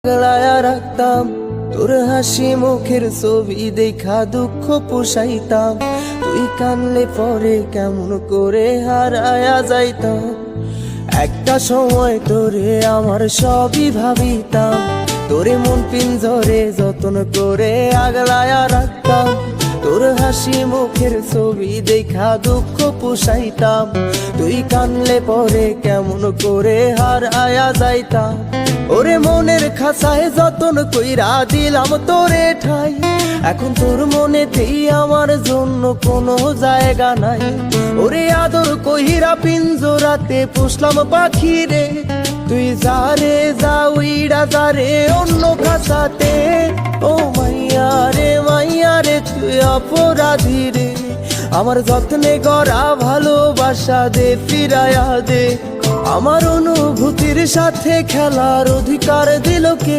গলায়া রাখতাম তোর হাসি মুখের ছবি দেখা দুঃখ পোষাইতাম, তুই কানলে পরে কেমন করে হারায়া যাইতাম। একটা সময় তোরে আমার সবই ভাবিতাম, তোরে মন পিঞ্জরে যতন করে আগলায়া রাখতাম, তোর হাসি মুখের ছবি দেখা দুঃখ পোষাইতাম, তুই কানলে পরে কেমন করে হারায়া যাইতাম। ওরে মনের খাঁচায় যতন কইরা দিলাম তোরে ঠাই, এখন তোর মনেতেই আমার জন্য কোনো জায়গা নাই। ওরে আদর কইরা পিঞ্জরাতে পুষলাম পাখি রে, তুই যারে যা উইড়া যারে অন্য খাঁচাতে। ও মাইয়া রে তুই অপরাধী রে, আমার যত্নে গড়া ভালোবাসা দে ফিরায়া দে। আমার অনুভূতির সাথে খেলার অধিকার দিল কে?